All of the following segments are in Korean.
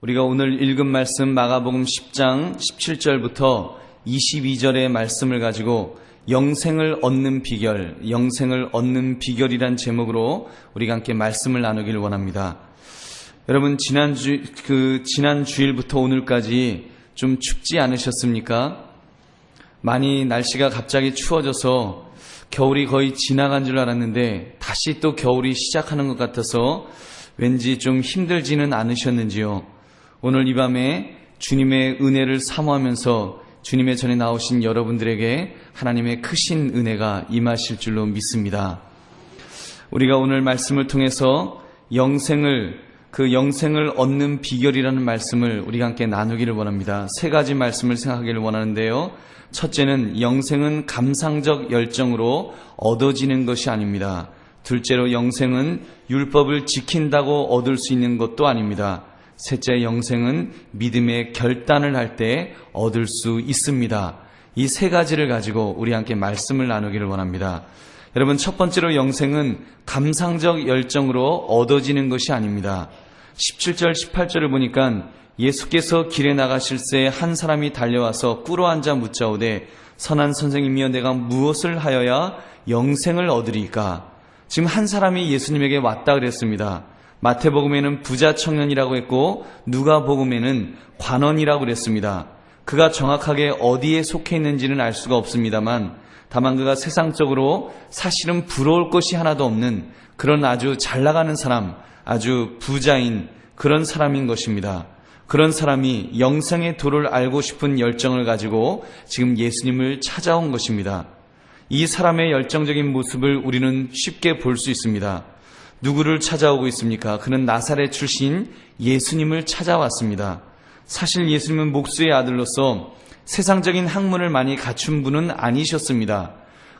우리가 오늘 읽은 말씀 마가복음 10장 17절부터 22절의 말씀을 가지고 영생을 얻는 비결이란 제목으로 우리가 함께 말씀을 나누길 원합니다. 여러분, 지난 주일부터 오늘까지 좀 춥지 않으셨습니까? 많이 날씨가 갑자기 추워져서 겨울이 거의 지나간 줄 알았는데 다시 또 겨울이 시작하는 것 같아서 왠지 좀 힘들지는 않으셨는지요? 오늘 이 밤에 주님의 은혜를 사모하면서 주님의 전에 나오신 여러분들에게 하나님의 크신 은혜가 임하실 줄로 믿습니다. 우리가 오늘 말씀을 통해서 영생을 얻는 비결이라는 말씀을 우리가 함께 나누기를 원합니다. 세 가지 말씀을 생각하기를 원하는데요. 첫째는 영생은 감상적 열정으로 얻어지는 것이 아닙니다. 둘째로 영생은 율법을 지킨다고 얻을 수 있는 것도 아닙니다. 셋째, 영생은 믿음의 결단을 할 때 얻을 수 있습니다. 이 세 가지를 가지고 우리 함께 말씀을 나누기를 원합니다. 여러분, 첫 번째로 영생은 감상적 열정으로 얻어지는 것이 아닙니다. 17절, 18절을 보니까 예수께서 길에 나가실 새 한 사람이 달려와서 꿇어앉아 묻자오되 선한 선생님이여 내가 무엇을 하여야 영생을 얻으리까? 지금 한 사람이 예수님에게 왔다 그랬습니다. 마태복음에는 부자 청년이라고 했고 누가복음에는 관원이라고 그랬습니다. 그가 정확하게 어디에 속해 있는지는 알 수가 없습니다만 다만 그가 세상적으로 사실은 부러울 것이 하나도 없는 그런 아주 잘 나가는 사람, 아주 부자인 그런 사람인 것입니다. 그런 사람이 영생의 도를 알고 싶은 열정을 가지고 지금 예수님을 찾아온 것입니다. 이 사람의 열정적인 모습을 우리는 쉽게 볼 수 있습니다. 누구를 찾아오고 있습니까? 그는 나사렛 출신 예수님을 찾아왔습니다. 사실 예수님은 목수의 아들로서 세상적인 학문을 많이 갖춘 분은 아니셨습니다.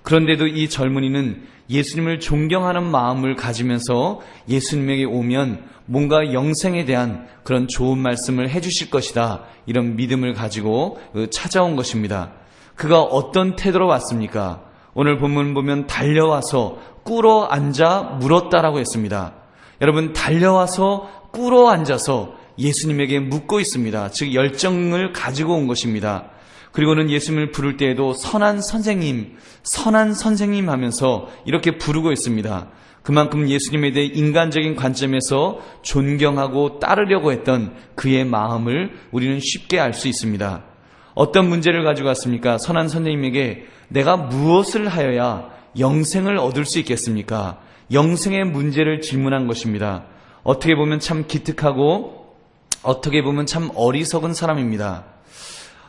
그런데도 이 젊은이는 예수님을 존경하는 마음을 가지면서 예수님에게 오면 뭔가 영생에 대한 그런 좋은 말씀을 해주실 것이다, 이런 믿음을 가지고 찾아온 것입니다. 그가 어떤 태도로 왔습니까? 오늘 본문 보면 달려와서 꿇어 앉아 물었다라고 했습니다. 여러분, 달려와서 꿇어 앉아서 예수님에게 묻고 있습니다. 즉 열정을 가지고 온 것입니다. 그리고는 예수님을 부를 때에도 선한 선생님 하면서 이렇게 부르고 있습니다. 그만큼 예수님에 대해 인간적인 관점에서 존경하고 따르려고 했던 그의 마음을 우리는 쉽게 알 수 있습니다. 어떤 문제를 가지고 왔습니까? 선한 선생님에게 내가 무엇을 하여야 영생을 얻을 수 있겠습니까? 영생의 문제를 질문한 것입니다. 어떻게 보면 참 기특하고 어떻게 보면 참 어리석은 사람입니다.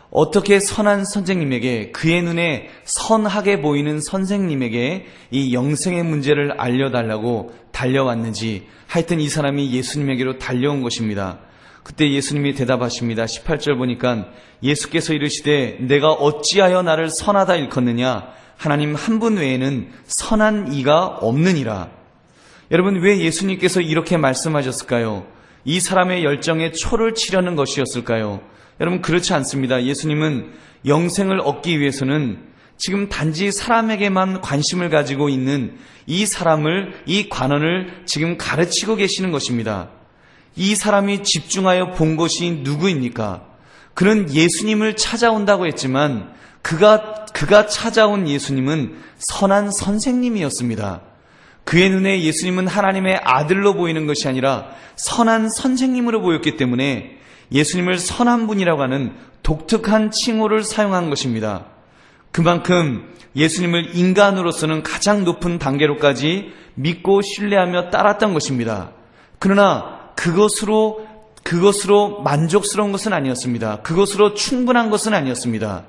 어떻게 선한 선생님에게, 그의 눈에 선하게 보이는 선생님에게 이 영생의 문제를 알려달라고 달려왔는지, 하여튼 이 사람이 예수님에게로 달려온 것입니다. 그때 예수님이 대답하십니다. 18절 보니까 예수께서 이르시되 내가 어찌하여 나를 선하다 일컫느냐? 하나님 한 분 외에는 선한 이가 없느니라. 여러분, 왜 예수님께서 이렇게 말씀하셨을까요? 이 사람의 열정에 초를 치려는 것이었을까요? 여러분, 그렇지 않습니다. 예수님은 영생을 얻기 위해서는 지금 단지 사람에게만 관심을 가지고 있는 이 사람을, 이 관원을 지금 가르치고 계시는 것입니다. 이 사람이 집중하여 본 것이 누구입니까? 그는 예수님을 찾아온다고 했지만 그가 찾아온 예수님은 선한 선생님이었습니다. 그의 눈에 예수님은 하나님의 아들로 보이는 것이 아니라 선한 선생님으로 보였기 때문에 예수님을 선한 분이라고 하는 독특한 칭호를 사용한 것입니다. 그만큼 예수님을 인간으로서는 가장 높은 단계로까지 믿고 신뢰하며 따랐던 것입니다. 그러나 그것으로 만족스러운 것은 아니었습니다. 그것으로 충분한 것은 아니었습니다.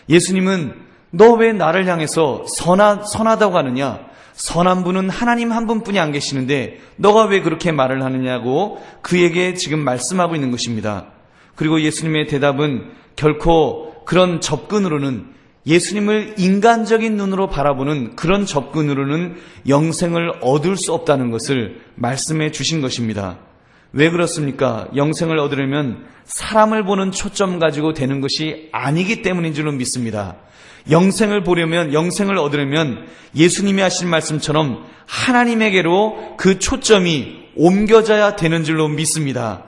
예수님은 너 왜 나를 향해서 선하다고 하느냐? 선한 분은 하나님 한 분뿐이 안 계시는데 너가 왜 그렇게 말을 하느냐고 그에게 지금 말씀하고 있는 것입니다. 그리고 예수님의 대답은 결코 그런 접근으로는, 예수님을 인간적인 눈으로 바라보는 그런 접근으로는 영생을 얻을 수 없다는 것을 말씀해 주신 것입니다. 왜 그렇습니까? 영생을 얻으려면 사람을 보는 초점 가지고 되는 것이 아니기 때문인 줄로 믿습니다. 영생을 얻으려면 예수님이 하신 말씀처럼 하나님에게로 그 초점이 옮겨져야 되는 줄로 믿습니다.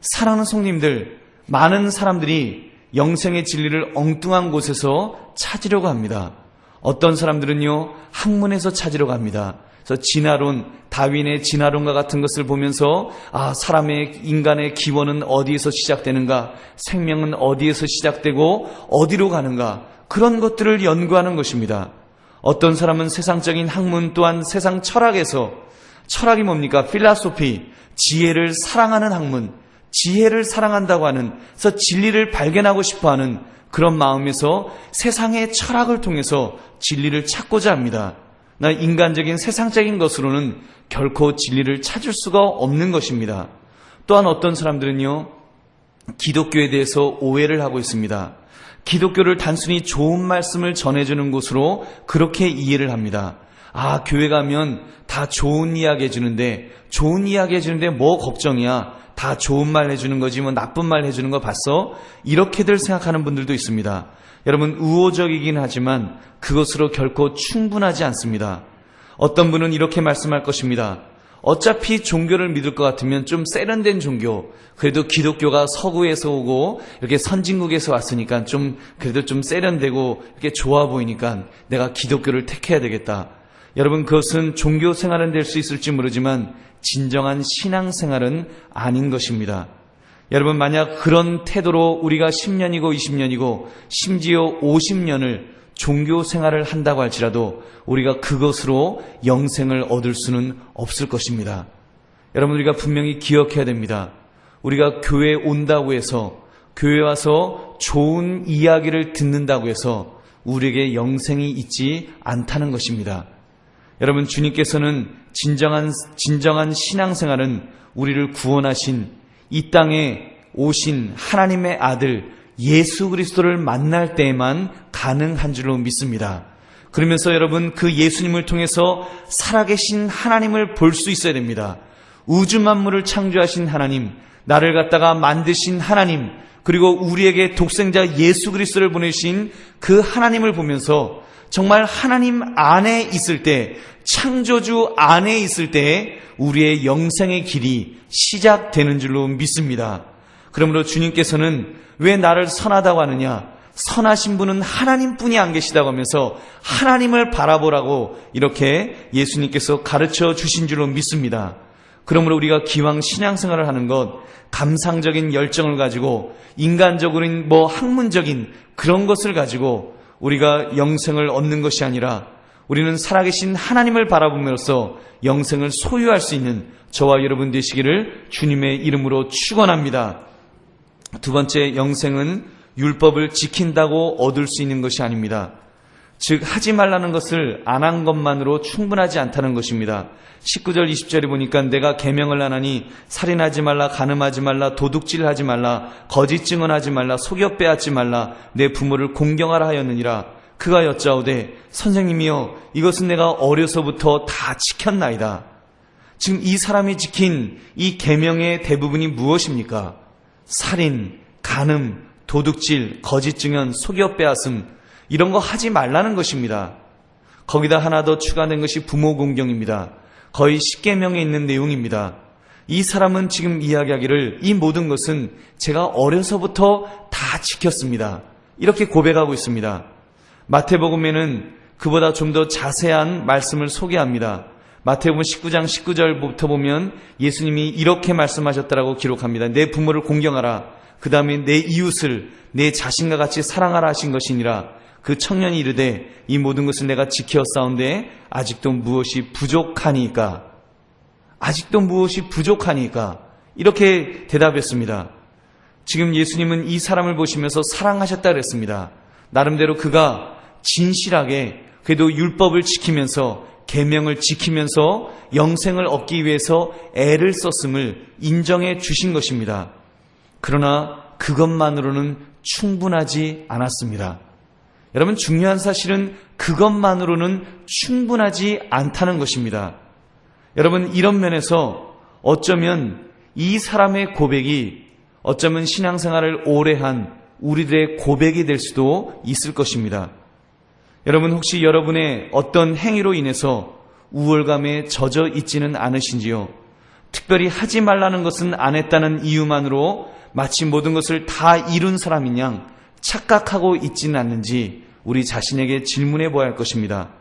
사랑하는 성도님들, 많은 사람들이 영생의 진리를 엉뚱한 곳에서 찾으려고 합니다. 어떤 사람들은요, 학문에서 찾으려고 합니다. 그래서 진화론, 다윈의 진화론과 같은 것을 보면서 사람의 인간의 기원은 어디에서 시작되는가, 생명은 어디에서 시작되고 어디로 가는가, 그런 것들을 연구하는 것입니다. 어떤 사람은 세상적인 학문 또한 세상 철학에서, 철학이 뭡니까? 필라소피, 지혜를 사랑하는 학문, 지혜를 사랑한다고 하는, 그래서 진리를 발견하고 싶어하는 그런 마음에서 세상의 철학을 통해서 진리를 찾고자 합니다. 나 인간적인 세상적인 것으로는 결코 진리를 찾을 수가 없는 것입니다. 또한 어떤 사람들은요, 기독교에 대해서 오해를 하고 있습니다. 기독교를 단순히 좋은 말씀을 전해주는 곳으로 그렇게 이해를 합니다. 교회 가면 다 좋은 이야기 해주는데, 좋은 이야기 해주는데 뭐 걱정이야. 다 좋은 말 해주는 거지 뭐 나쁜 말 해주는 거 봤어? 이렇게들 생각하는 분들도 있습니다. 여러분, 우호적이긴 하지만 그것으로 결코 충분하지 않습니다. 어떤 분은 이렇게 말씀할 것입니다. 어차피 종교를 믿을 것 같으면 좀 세련된 종교, 그래도 기독교가 서구에서 오고 이렇게 선진국에서 왔으니까 그래도 좀 세련되고 이렇게 좋아 보이니까 내가 기독교를 택해야 되겠다. 여러분, 그것은 종교 생활은 될 수 있을지 모르지만 진정한 신앙생활은 아닌 것입니다. 여러분, 만약 그런 태도로 우리가 10년이고 20년이고 심지어 50년을 종교 생활을 한다고 할지라도 우리가 그것으로 영생을 얻을 수는 없을 것입니다. 여러분, 우리가 분명히 기억해야 됩니다. 우리가 교회에 온다고 해서, 교회에 와서 좋은 이야기를 듣는다고 해서 우리에게 영생이 있지 않다는 것입니다. 여러분, 주님께서는 진정한 신앙생활은 우리를 구원하신 이 땅에 오신 하나님의 아들 예수 그리스도를 만날 때에만 가능한 줄로 믿습니다. 그러면서 여러분, 그 예수님을 통해서 살아계신 하나님을 볼 수 있어야 됩니다. 우주 만물을 창조하신 하나님, 나를 갖다가 만드신 하나님, 그리고 우리에게 독생자 예수 그리스도를 보내신 그 하나님을 보면서 정말 하나님 안에 있을 때, 창조주 안에 있을 때에 우리의 영생의 길이 시작되는 줄로 믿습니다. 그러므로 주님께서는 왜 나를 선하다고 하느냐? 선하신 분은 하나님뿐이 안 계시다고 하면서 하나님을 바라보라고 이렇게 예수님께서 가르쳐 주신 줄로 믿습니다. 그러므로 우리가 기왕 신앙생활을 하는 것, 감상적인 열정을 가지고 인간적인 학문적인 그런 것을 가지고 우리가 영생을 얻는 것이 아니라 우리는 살아계신 하나님을 바라봄으로써 영생을 소유할 수 있는 저와 여러분 되시기를 주님의 이름으로 축원합니다. 두 번째, 영생은 율법을 지킨다고 얻을 수 있는 것이 아닙니다. 즉, 하지 말라는 것을 안 한 것만으로 충분하지 않다는 것입니다. 19절 20절에 보니까 내가 계명을 안 하니 살인하지 말라, 간음하지 말라, 도둑질하지 말라, 거짓 증언하지 말라, 속여 빼앗지 말라, 내 부모를 공경하라 하였느니라. 그가 여짜오되 선생님이여, 이것은 내가 어려서부터 다 지켰나이다. 지금 이 사람이 지킨 이 계명의 대부분이 무엇입니까? 살인, 간음, 도둑질, 거짓 증언, 속여 빼앗음, 이런 거 하지 말라는 것입니다. 거기다 하나 더 추가된 것이 부모 공경입니다. 거의 10계명에 있는 내용입니다. 이 사람은 지금 이야기하기를 이 모든 것은 제가 어려서부터 다 지켰습니다. 이렇게 고백하고 있습니다. 마태복음에는 그보다 좀 더 자세한 말씀을 소개합니다. 마태복음 19장 19절부터 보면 예수님이 이렇게 말씀하셨다라고 기록합니다. 내 부모를 공경하라. 그 다음에 내 이웃을 내 자신과 같이 사랑하라 하신 것이니라. 그 청년이 이르되 이 모든 것을 내가 지켰사온데 아직도 무엇이 부족하니까, 아직도 무엇이 부족하니까, 이렇게 대답했습니다. 지금 예수님은 이 사람을 보시면서 사랑하셨다 그랬습니다. 나름대로 그가 진실하게 그래도 율법을 지키면서, 계명을 지키면서 영생을 얻기 위해서 애를 썼음을 인정해 주신 것입니다. 그러나 그것만으로는 충분하지 않았습니다. 여러분, 중요한 사실은 그것만으로는 충분하지 않다는 것입니다. 여러분, 이런 면에서 어쩌면 이 사람의 고백이 어쩌면 신앙생활을 오래 한 우리들의 고백이 될 수도 있을 것입니다. 여러분, 혹시 여러분의 어떤 행위로 인해서 우월감에 젖어 있지는 않으신지요? 특별히 하지 말라는 것은 안 했다는 이유만으로 마치 모든 것을 다 이룬 사람인 양 착각하고 있지는 않는지 우리 자신에게 질문해 보아야 할 것입니다.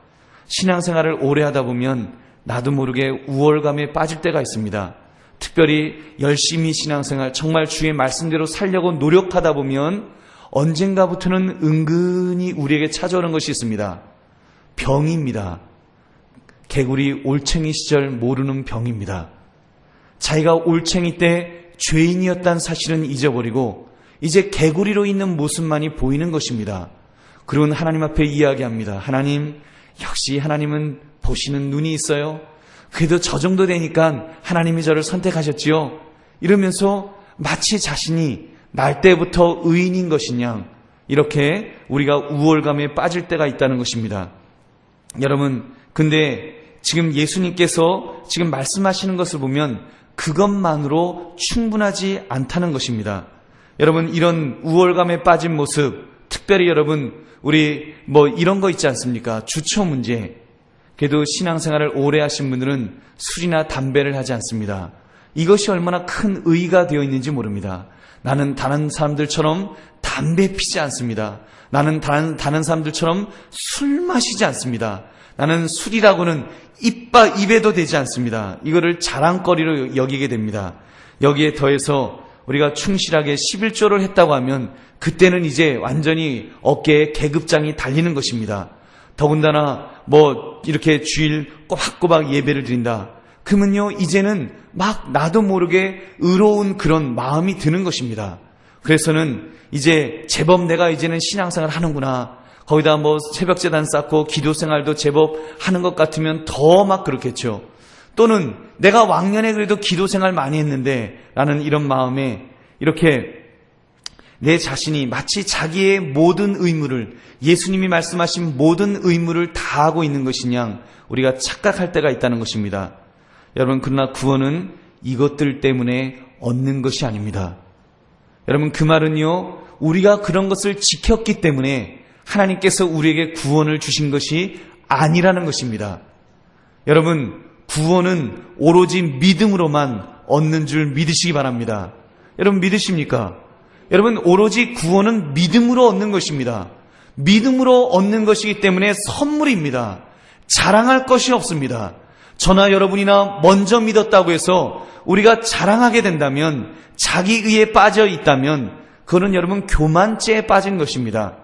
신앙생활을 오래 하다 보면 나도 모르게 우월감에 빠질 때가 있습니다. 특별히 열심히 신앙생활, 정말 주의 말씀대로 살려고 노력하다 보면 언젠가부터는 은근히 우리에게 찾아오는 것이 있습니다. 병입니다. 개구리 올챙이 시절 모르는 병입니다. 자기가 올챙이 때 죄인이었다는 사실은 잊어버리고 이제 개구리로 있는 모습만이 보이는 것입니다. 그리고는 하나님 앞에 이야기합니다. 하나님, 역시 하나님은 보시는 눈이 있어요. 그래도 저 정도 되니까 하나님이 저를 선택하셨지요. 이러면서 마치 자신이 날 때부터 의인인 것이냐, 이렇게 우리가 우월감에 빠질 때가 있다는 것입니다. 여러분, 근데 지금 예수님께서 지금 말씀하시는 것을 보면 그것만으로 충분하지 않다는 것입니다. 여러분, 이런 우월감에 빠진 모습, 특별히 여러분, 우리 이런 거 있지 않습니까? 주초 문제. 그래도 신앙생활을 오래 하신 분들은 술이나 담배를 하지 않습니다. 이것이 얼마나 큰 의의가 되어 있는지 모릅니다. 나는 다른 사람들처럼 담배 피지 않습니다. 나는 다른 사람들처럼 술 마시지 않습니다. 나는 술이라고는 입에도 되지 않습니다. 이거를 자랑거리로 여기게 됩니다. 여기에 더해서 우리가 충실하게 11조를 했다고 하면 그때는 이제 완전히 어깨에 계급장이 달리는 것입니다. 더군다나 이렇게 주일 꼬박꼬박 예배를 드린다. 그러면요, 이제는 막 나도 모르게 의로운 그런 마음이 드는 것입니다. 그래서는 이제 제법 내가 이제는 신앙생활 하는구나. 거기다 새벽재단 쌓고 기도생활도 제법 하는 것 같으면 더 막 그렇겠죠. 또는 내가 왕년에 그래도 기도생활 많이 했는데 라는 이런 마음에 이렇게 내 자신이 마치 자기의 모든 의무를, 예수님이 말씀하신 모든 의무를 다하고 있는 것이냐, 우리가 착각할 때가 있다는 것입니다. 여러분, 그러나 구원은 이것들 때문에 얻는 것이 아닙니다. 여러분, 그 말은요, 우리가 그런 것을 지켰기 때문에 하나님께서 우리에게 구원을 주신 것이 아니라는 것입니다. 여러분, 구원은 오로지 믿음으로만 얻는 줄 믿으시기 바랍니다. 여러분, 믿으십니까? 여러분, 오로지 구원은 믿음으로 얻는 것입니다. 믿음으로 얻는 것이기 때문에 선물입니다. 자랑할 것이 없습니다. 저나 여러분이나 먼저 믿었다고 해서 우리가 자랑하게 된다면, 자기의에 빠져 있다면 그거는 여러분 교만죄에 빠진 것입니다.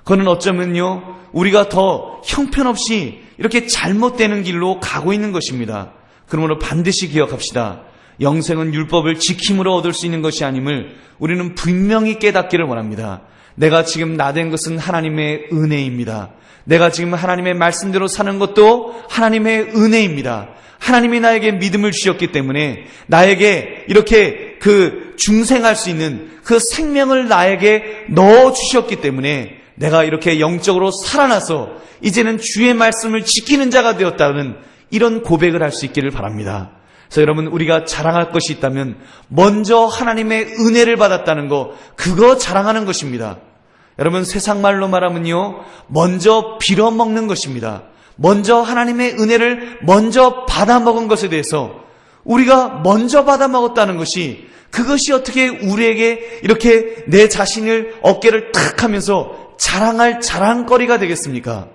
그거는 어쩌면요, 우리가 더 형편없이 이렇게 잘못되는 길로 가고 있는 것입니다. 그러므로 반드시 기억합시다. 영생은 율법을 지킴으로 얻을 수 있는 것이 아님을 우리는 분명히 깨닫기를 원합니다. 내가 지금 나된 것은 하나님의 은혜입니다. 내가 지금 하나님의 말씀대로 사는 것도 하나님의 은혜입니다. 하나님이 나에게 믿음을 주셨기 때문에 나에게 이렇게 중생할 수 있는 그 생명을 나에게 넣어주셨기 때문에 내가 이렇게 영적으로 살아나서 이제는 주의 말씀을 지키는 자가 되었다는 이런 고백을 할 수 있기를 바랍니다. 그래서 여러분, 우리가 자랑할 것이 있다면 먼저 하나님의 은혜를 받았다는 거, 그거 자랑하는 것입니다. 여러분, 세상 말로 말하면요, 먼저 빌어먹는 것입니다. 먼저 하나님의 은혜를 먼저 받아먹은 것에 대해서 우리가 먼저 받아먹었다는 것이, 그것이 어떻게 우리에게 이렇게 내 자신을 어깨를 탁 하면서 자랑할 자랑거리가 되겠습니까?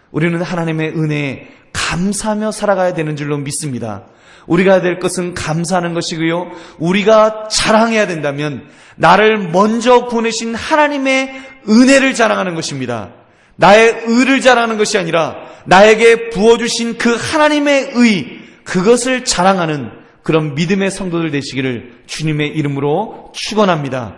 우리는 하나님의 은혜에 감사하며 살아가야 되는 줄로 믿습니다. 우리가 해야 될 것은 감사하는 것이고요, 우리가 자랑해야 된다면 나를 먼저 보내신 하나님의 은혜를 자랑하는 것입니다. 나의 의를 자랑하는 것이 아니라 나에게 부어주신 그 하나님의 의, 그것을 자랑하는 그런 믿음의 성도들 되시기를 주님의 이름으로 축원합니다.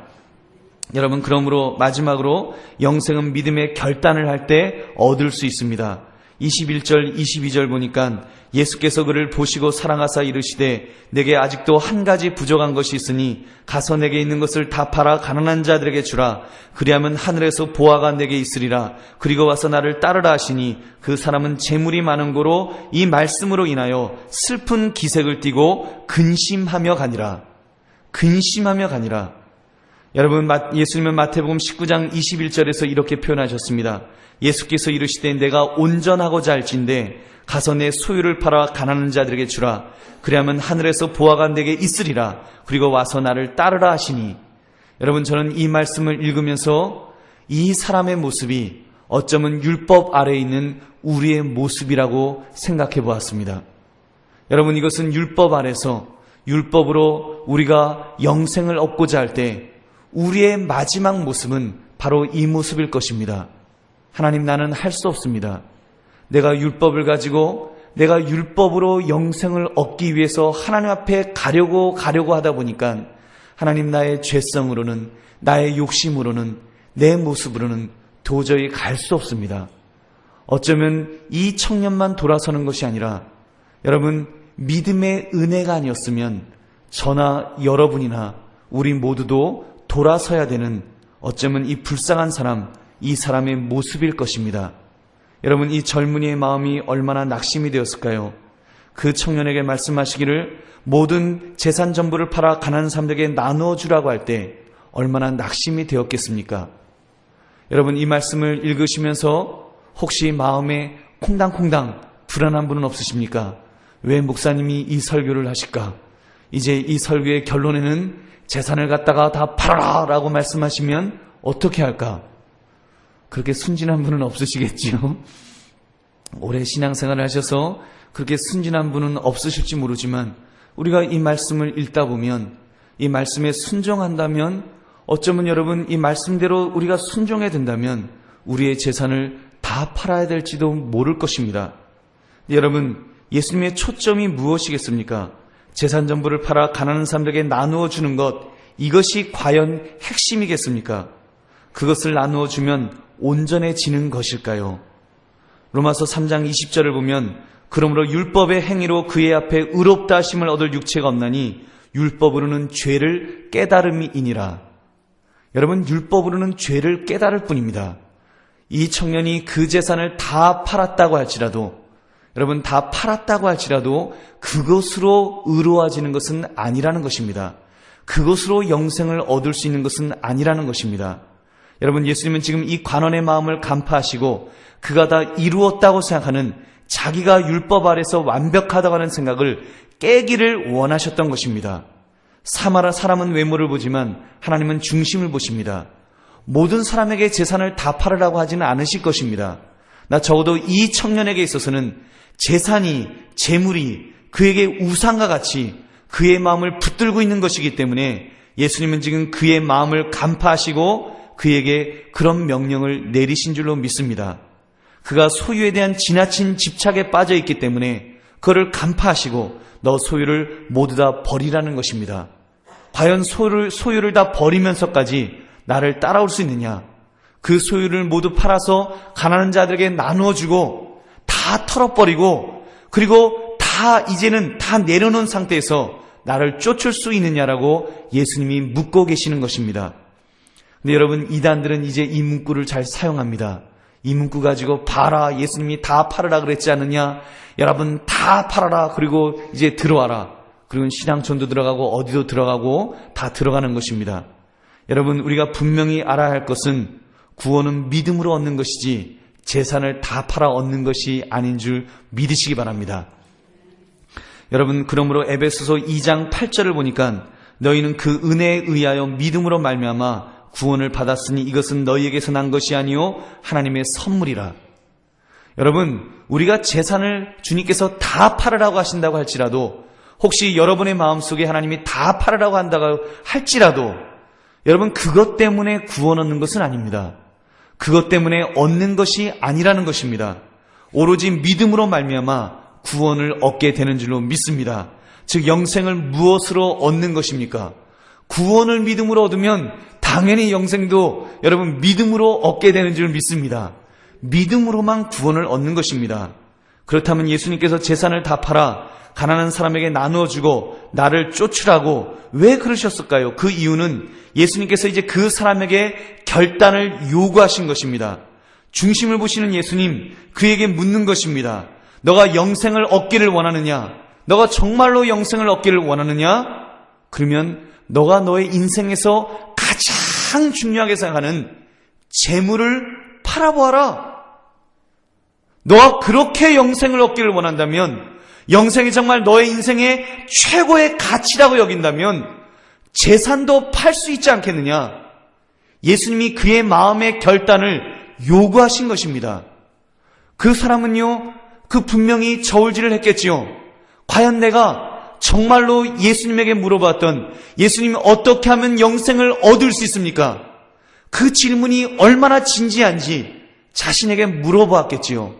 여러분, 그러므로 마지막으로 영생은 믿음의 결단을 할 때 얻을 수 있습니다. 21절 22절 보니까 예수께서 그를 보시고 사랑하사 이르시되 내게 아직도 한 가지 부족한 것이 있으니 가서 내게 있는 것을 다 팔아 가난한 자들에게 주라. 그리하면 하늘에서 보화가 내게 있으리라. 그리고 와서 나를 따르라 하시니 그 사람은 재물이 많은 고로 이 말씀으로 인하여 슬픈 기색을 띠고 근심하며 가니라. 근심하며 가니라. 여러분, 예수님은 마태복음 19장 21절에서 이렇게 표현하셨습니다. 예수께서 이르시되 내가 온전하고자 할진대 가서 내 소유를 팔아 가난한 자들에게 주라. 그리하면 하늘에서 보화가 내게 있으리라. 그리고 와서 나를 따르라 하시니. 여러분, 저는 이 말씀을 읽으면서 이 사람의 모습이 어쩌면 율법 아래에 있는 우리의 모습이라고 생각해 보았습니다. 여러분, 이것은 율법 아래서 율법으로 우리가 영생을 얻고자 할 때 우리의 마지막 모습은 바로 이 모습일 것입니다. 하나님, 나는 할 수 없습니다. 내가 율법을 가지고 내가 율법으로 영생을 얻기 위해서 하나님 앞에 가려고 하다 보니까 하나님, 나의 죄성으로는, 나의 욕심으로는, 내 모습으로는 도저히 갈 수 없습니다. 어쩌면 이 청년만 돌아서는 것이 아니라 여러분, 믿음의 은혜가 아니었으면 저나 여러분이나 우리 모두도 돌아서야 되는, 어쩌면 이 불쌍한 사람, 이 사람의 모습일 것입니다. 여러분, 이 젊은이의 마음이 얼마나 낙심이 되었을까요? 그 청년에게 말씀하시기를 모든 재산 전부를 팔아 가난한 사람들에게 나누어 주라고 할 때 얼마나 낙심이 되었겠습니까? 여러분, 이 말씀을 읽으시면서 혹시 마음에 콩당콩당 불안한 분은 없으십니까? 왜 목사님이 이 설교를 하실까? 이제 이 설교의 결론에는 재산을 갖다가 다 팔아라 라고 말씀하시면 어떻게 할까? 그렇게 순진한 분은 없으시겠지요? 오래 신앙생활을 하셔서 그렇게 순진한 분은 없으실지 모르지만 우리가 이 말씀을 읽다 보면, 이 말씀에 순종한다면, 어쩌면 여러분 이 말씀대로 우리가 순종해야 된다면 우리의 재산을 다 팔아야 될지도 모를 것입니다. 여러분, 예수님의 초점이 무엇이겠습니까? 재산 전부를 팔아 가난한 사람들에게 나누어 주는 것, 이것이 과연 핵심이겠습니까? 그것을 나누어 주면 온전해지는 것일까요? 로마서 3장 20절을 보면 그러므로 율법의 행위로 그의 앞에 의롭다 하심을 얻을 육체가 없나니 율법으로는 죄를 깨달음이니라. 여러분, 율법으로는 죄를 깨달을 뿐입니다. 이 청년이 그 재산을 다 팔았다고 할지라도, 여러분, 다 팔았다고 할지라도 그것으로 의로워지는 것은 아니라는 것입니다. 그것으로 영생을 얻을 수 있는 것은 아니라는 것입니다. 여러분, 예수님은 지금 이 관원의 마음을 간파하시고 그가 다 이루었다고 생각하는, 자기가 율법 아래서 완벽하다고 하는 생각을 깨기를 원하셨던 것입니다. 사람은 외모를 보지만 하나님은 중심을 보십니다. 모든 사람에게 재산을 다 팔으라고 하지는 않으실 것입니다. 적어도 이 청년에게 있어서는 재산이, 재물이 그에게 우상과 같이 그의 마음을 붙들고 있는 것이기 때문에 예수님은 지금 그의 마음을 간파하시고 그에게 그런 명령을 내리신 줄로 믿습니다. 그가 소유에 대한 지나친 집착에 빠져 있기 때문에 그를 간파하시고 너 소유를 모두 다 버리라는 것입니다. 과연 소유를 다 버리면서까지 나를 따라올 수 있느냐? 그 소유를 모두 팔아서 가난한 자들에게 나누어 주고 다 털어버리고 그리고 이제는 다 내려놓은 상태에서 나를 쫓을 수 있느냐라고 예수님이 묻고 계시는 것입니다. 근데 여러분, 이단들은 이제 이 문구를 잘 사용합니다. 이 문구 가지고 봐라, 예수님이 다 팔으라 그랬지 않느냐? 여러분 다 팔아라, 그리고 이제 들어와라. 그리고 신앙촌도 들어가고 어디도 들어가고 다 들어가는 것입니다. 여러분, 우리가 분명히 알아야 할 것은 구원은 믿음으로 얻는 것이지 재산을 다 팔아 얻는 것이 아닌 줄 믿으시기 바랍니다. 여러분, 그러므로 에베소서 2장 8절을 보니까 너희는 그 은혜에 의하여 믿음으로 말미암아 구원을 받았으니 이것은 너희에게서 난 것이 아니요 하나님의 선물이라. 여러분, 우리가 재산을 주님께서 다 팔으라고 하신다고 할지라도, 혹시 여러분의 마음속에 하나님이 다 팔으라고 한다고 할지라도, 여러분, 그것 때문에 구원 얻는 것은 아닙니다. 그것 때문에 얻는 것이 아니라는 것입니다. 오로지 믿음으로 말미암아 구원을 얻게 되는 줄로 믿습니다. 즉, 영생을 무엇으로 얻는 것입니까? 구원을 믿음으로 얻으면 당연히 영생도 여러분 믿음으로 얻게 되는 줄 믿습니다. 믿음으로만 구원을 얻는 것입니다. 그렇다면 예수님께서 재산을 다 팔아 가난한 사람에게 나누어 주고 나를 쫓으라고 왜 그러셨을까요? 그 이유는 예수님께서 이제 그 사람에게 결단을 요구하신 것입니다. 중심을 보시는 예수님, 그에게 묻는 것입니다. 너가 영생을 얻기를 원하느냐? 너가 정말로 영생을 얻기를 원하느냐? 그러면 너가 너의 인생에서 가장 가장 중요하게 생각하는 재물을 팔아보아라. 너가 그렇게 영생을 얻기를 원한다면, 영생이 정말 너의 인생의 최고의 가치라고 여긴다면 재산도 팔 수 있지 않겠느냐. 예수님이 그의 마음의 결단을 요구하신 것입니다. 그 사람은요, 그 분명히 저울질을 했겠지요. 과연 내가 정말로 예수님에게 물어봤던, 예수님이 어떻게 하면 영생을 얻을 수 있습니까? 그 질문이 얼마나 진지한지 자신에게 물어보았겠지요.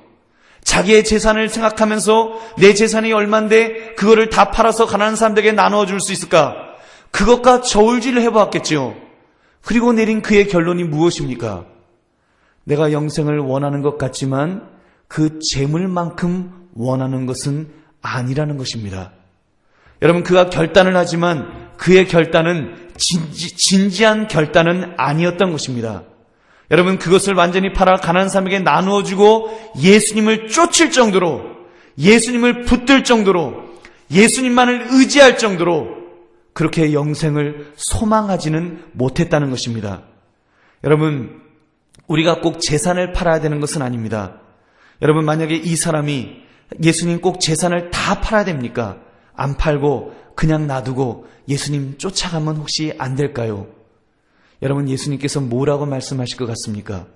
자기의 재산을 생각하면서 내 재산이 얼만데 그거를 다 팔아서 가난한 사람들에게 나누어 줄 수 있을까? 그것과 저울질을 해보았겠지요. 그리고 내린 그의 결론이 무엇입니까? 내가 영생을 원하는 것 같지만 그 재물만큼 원하는 것은 아니라는 것입니다. 여러분, 그가 결단을 하지만 그의 결단은 진지한 결단은 아니었던 것입니다. 여러분, 그것을 완전히 팔아 가난한 사람에게 나누어주고 예수님을 쫓을 정도로, 예수님을 붙들 정도로, 예수님만을 의지할 정도로 그렇게 영생을 소망하지는 못했다는 것입니다. 여러분, 우리가 꼭 재산을 팔아야 되는 것은 아닙니다. 여러분, 만약에 이 사람이 예수님 꼭 재산을 다 팔아야 됩니까? 안 팔고 그냥 놔두고 예수님 쫓아가면 혹시 안 될까요? 여러분, 예수님께서 뭐라고 말씀하실 것 같습니까?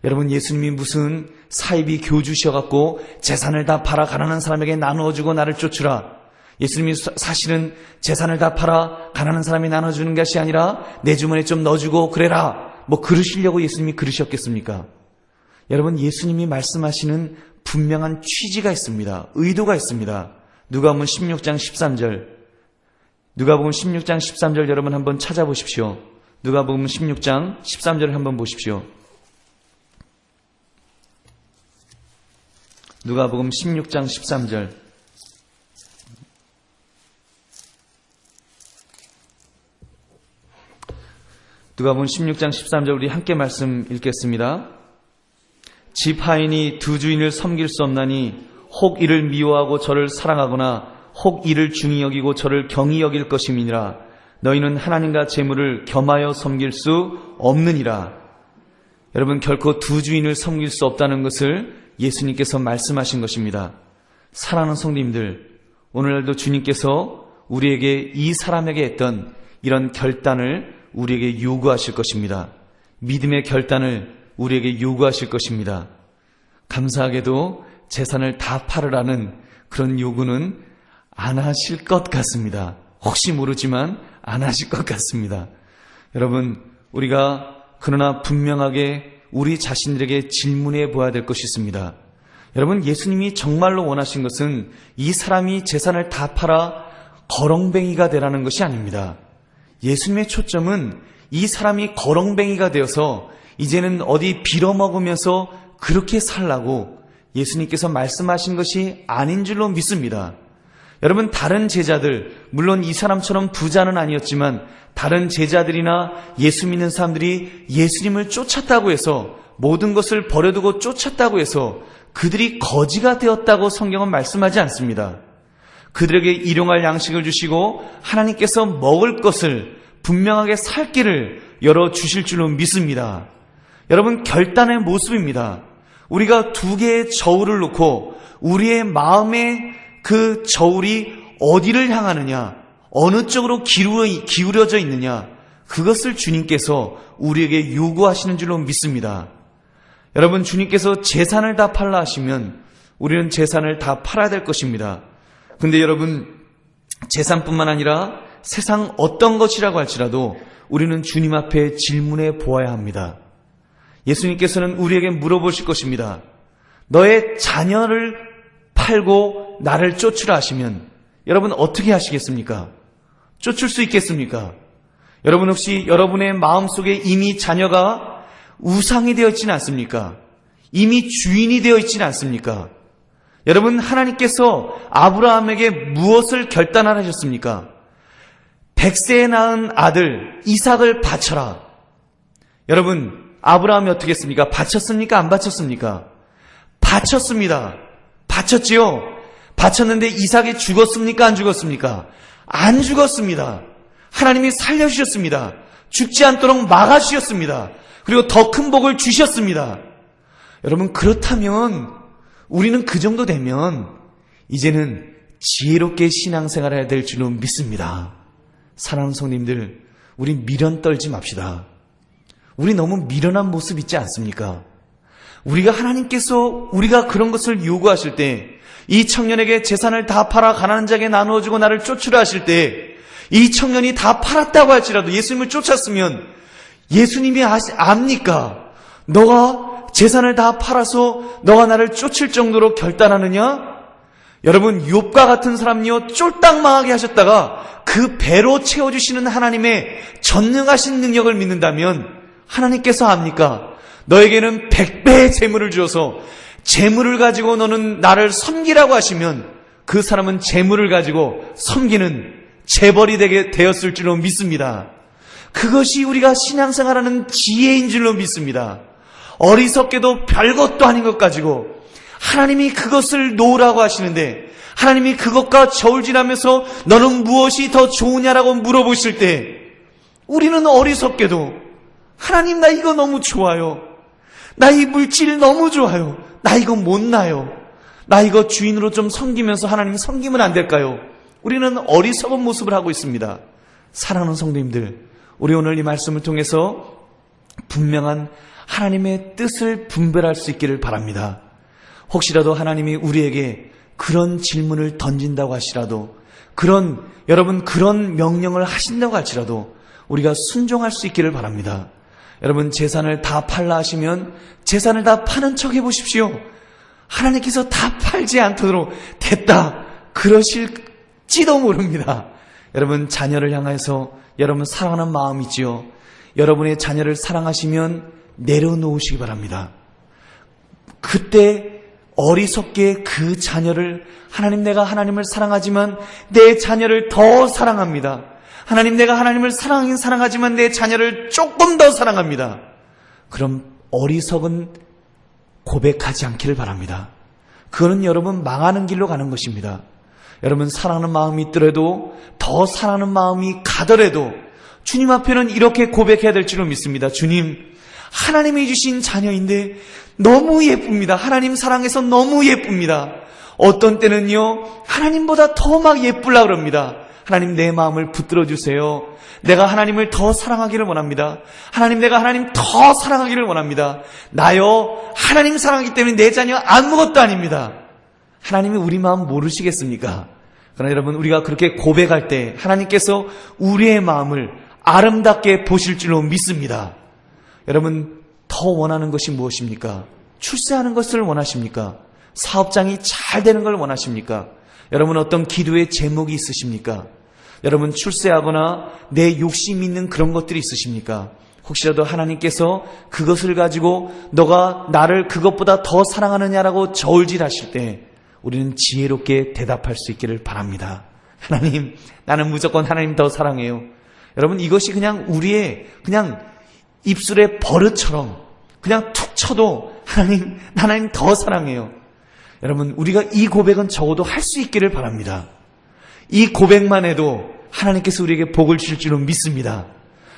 여러분, 예수님이 무슨 사이비 교주셔갖고 재산을 다 팔아 가난한 사람에게 나누어주고 나를 쫓으라. 예수님이 사실은 재산을 다 팔아 가난한 사람이 나눠주는 것이 아니라 내 주머니에 좀 넣어주고 그래라. 뭐 그러시려고 예수님이 그러셨겠습니까? 여러분, 예수님이 말씀하시는 분명한 취지가 있습니다. 의도가 있습니다. 누가복음 16장 13절. 누가복음 16장 13절 여러분 한번 찾아보십시오. 누가복음 16장 13절을 한번 보십시오. 누가복음 16장 13절. 누가복음 16장 13절 우리 함께 말씀 읽겠습니다. 집 하인이 두 주인을 섬길 수 없나니 혹 이를 미워하고 저를 사랑하거나 혹 이를 중히 여기고 저를 경히 여길 것임이니라. 너희는 하나님과 재물을 겸하여 섬길 수 없느니라. 여러분, 결코 두 주인을 섬길 수 없다는 것을 예수님께서 말씀하신 것입니다. 사랑하는 성도님들, 오늘날도 주님께서 우리에게 이 사람에게 했던 이런 결단을 우리에게 요구하실 것입니다. 믿음의 결단을 우리에게 요구하실 것입니다. 감사하게도 재산을 다 팔으라는 그런 요구는 안 하실 것 같습니다. 혹시 모르지만 안 하실 것 같습니다. 여러분, 우리가 그러나 분명하게 우리 자신들에게 질문해 보아야 될 것이 있습니다. 여러분, 예수님이 정말로 원하신 것은 이 사람이 재산을 다 팔아 거렁뱅이가 되라는 것이 아닙니다. 예수님의 초점은 이 사람이 거렁뱅이가 되어서 이제는 어디 빌어먹으면서 그렇게 살라고 예수님께서 말씀하신 것이 아닌 줄로 믿습니다. 여러분, 다른 제자들, 물론 이 사람처럼 부자는 아니었지만 다른 제자들이나 예수 믿는 사람들이 예수님을 쫓았다고 해서, 모든 것을 버려두고 쫓았다고 해서 그들이 거지가 되었다고 성경은 말씀하지 않습니다. 그들에게 일용할 양식을 주시고 하나님께서 먹을 것을, 분명하게 살 길을 열어주실 줄로 믿습니다. 여러분, 결단의 모습입니다. 우리가 두 개의 저울을 놓고 우리의 마음의 그 저울이 어디를 향하느냐, 어느 쪽으로 기울어져 있느냐, 그것을 주님께서 우리에게 요구하시는 줄로 믿습니다. 여러분, 주님께서 재산을 다 팔라 하시면 우리는 재산을 다 팔아야 될 것입니다. 근데 여러분, 재산뿐만 아니라 세상 어떤 것이라고 할지라도 우리는 주님 앞에 질문해 보아야 합니다. 예수님께서는 우리에게 물어보실 것입니다. 너의 자녀를 팔고 나를 쫓으라 하시면 여러분 어떻게 하시겠습니까? 쫓을 수 있겠습니까? 여러분, 혹시 여러분의 마음속에 이미 자녀가 우상이 되어 있지는 않습니까? 이미 주인이 되어 있지는 않습니까? 여러분, 하나님께서 아브라함에게 무엇을 결단하셨습니까? 100세에 낳은 아들 이삭을 바쳐라. 여러분, 아브라함이 어떻게 했습니까? 바쳤습니까? 안 바쳤습니까? 바쳤습니다. 바쳤지요? 바쳤는데 이삭이 죽었습니까? 안 죽었습니까? 안 죽었습니다. 하나님이 살려주셨습니다. 죽지 않도록 막아주셨습니다. 그리고 더 큰 복을 주셨습니다. 여러분, 그렇다면 우리는 그 정도 되면 이제는 지혜롭게 신앙생활을 해야 될 줄로 믿습니다. 사랑하는 성도님들, 우리 미련 떨지 맙시다. 우리 너무 미련한 모습 있지 않습니까? 우리가 하나님께서 우리가 그런 것을 요구하실 때, 이 청년에게 재산을 다 팔아 가난한 자에게 나누어주고 나를 쫓으라 하실 때, 이 청년이 다 팔았다고 할지라도 예수님을 쫓았으면 예수님이 압니까? 너가 재산을 다 팔아서 너가 나를 쫓을 정도로 결단하느냐? 여러분, 욥과 같은 사람이요 쫄딱 망하게 하셨다가 그 배로 채워주시는 하나님의 전능하신 능력을 믿는다면 하나님께서 압니까? 너에게는 100배의 재물을 주어서 재물을 가지고 너는 나를 섬기라고 하시면 그 사람은 재물을 가지고 섬기는 재벌이 되었을 줄로 믿습니다. 그것이 우리가 신앙생활하는 지혜인 줄로 믿습니다. 어리석게도 별것도 아닌 것 가지고 하나님이 그것을 놓으라고 하시는데, 하나님이 그것과 저울질하면서 너는 무엇이 더 좋으냐라고 물어보실 때 우리는 어리석게도 하나님, 나 이거 너무 좋아요. 나 이 물질 너무 좋아요. 나 이거 못 나요. 나 이거 주인으로 좀 섬기면서 하나님 섬기면 안 될까요? 우리는 어리석은 모습을 하고 있습니다. 사랑하는 성도님들, 우리 오늘 이 말씀을 통해서 분명한 하나님의 뜻을 분별할 수 있기를 바랍니다. 혹시라도 하나님이 우리에게 그런 질문을 던진다고 하시라도, 여러분 그런 명령을 하신다고 할지라도 우리가 순종할 수 있기를 바랍니다. 여러분, 재산을 다 팔라 하시면 재산을 다 파는 척 해보십시오. 하나님께서 다 팔지 않도록 됐다 그러실지도 모릅니다. 여러분, 자녀를 향해서 여러분 사랑하는 마음 있지요. 여러분의 자녀를 사랑하시면 내려놓으시기 바랍니다. 그때 어리석게 그 자녀를, 하나님, 내가 하나님을 사랑하지만 내 자녀를 더 사랑합니다. 하나님, 내가 하나님을 사랑하긴 사랑하지만 내 자녀를 조금 더 사랑합니다. 그럼 어리석은 고백하지 않기를 바랍니다. 그거는 여러분 망하는 길로 가는 것입니다. 여러분, 사랑하는 마음이 있더라도, 더 사랑하는 마음이 가더라도 주님 앞에는 이렇게 고백해야 될 줄로 믿습니다. 주님, 하나님이 주신 자녀인데 너무 예쁩니다. 하나님 사랑해서 너무 예쁩니다. 어떤 때는요, 하나님보다 더 막 예쁘려고 그럽니다. 하나님, 내 마음을 붙들어 주세요. 내가 하나님을 더 사랑하기를 원합니다. 하나님, 내가 하나님 더 사랑하기를 원합니다. 나요, 하나님 사랑하기 때문에 내 자녀 아무것도 아닙니다. 하나님이 우리 마음 모르시겠습니까? 그러나 여러분, 우리가 그렇게 고백할 때 하나님께서 우리의 마음을 아름답게 보실 줄로 믿습니다. 여러분, 더 원하는 것이 무엇입니까? 출세하는 것을 원하십니까? 사업장이 잘 되는 걸 원하십니까? 여러분, 어떤 기도의 제목이 있으십니까? 여러분, 출세하거나 내 욕심 있는 그런 것들이 있으십니까? 혹시라도 하나님께서 그것을 가지고 너가 나를 그것보다 더 사랑하느냐라고 저울질하실 때 우리는 지혜롭게 대답할 수 있기를 바랍니다. 하나님, 나는 무조건 하나님 더 사랑해요. 여러분, 이것이 그냥 우리의 입술의 버릇처럼 그냥 툭 쳐도 하나님 더 사랑해요. 여러분, 우리가 이 고백은 적어도 할 수 있기를 바랍니다. 이 고백만 해도 하나님께서 우리에게 복을 주실 줄로 믿습니다.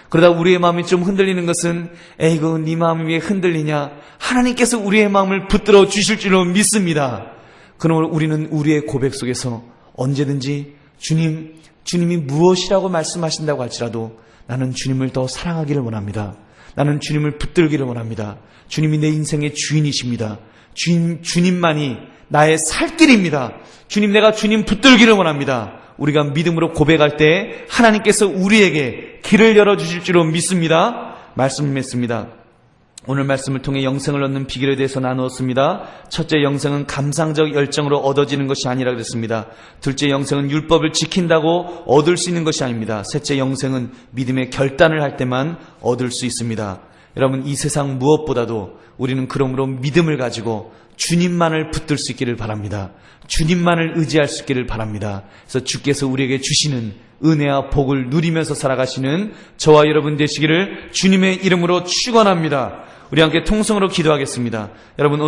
그러다 우리의 마음이 좀 흔들리는 것은, 에이구, 네 마음이 왜 흔들리냐? 하나님께서 우리의 마음을 붙들어 주실 줄로 믿습니다. 그러므로 우리는 우리의 고백 속에서 언제든지 주님이 무엇이라고 말씀하신다고 할지라도 나는 주님을 더 사랑하기를 원합니다. 나는 주님을 붙들기를 원합니다. 주님이 내 인생의 주인이십니다. 주님만이 나의 살 길입니다. 주님, 내가 주님 붙들기를 원합니다. 우리가 믿음으로 고백할 때 하나님께서 우리에게 길을 열어주실 줄로 믿습니다. 말씀했습니다. 오늘 말씀을 통해 영생을 얻는 비결에 대해서 나누었습니다. 첫째, 영생은 감상적 열정으로 얻어지는 것이 아니라 그랬습니다. 둘째, 영생은 율법을 지킨다고 얻을 수 있는 것이 아닙니다. 셋째, 영생은 믿음의 결단을 할 때만 얻을 수 있습니다. 여러분, 이 세상 무엇보다도 우리는 그러므로 믿음을 가지고 주님만을 붙들 수 있기를 바랍니다. 주님만을 의지할 수 있기를 바랍니다. 그래서 주께서 우리에게 주시는 은혜와 복을 누리면서 살아가시는 저와 여러분 되시기를 주님의 이름으로 축원합니다. 우리 함께 통성으로 기도하겠습니다. 여러분,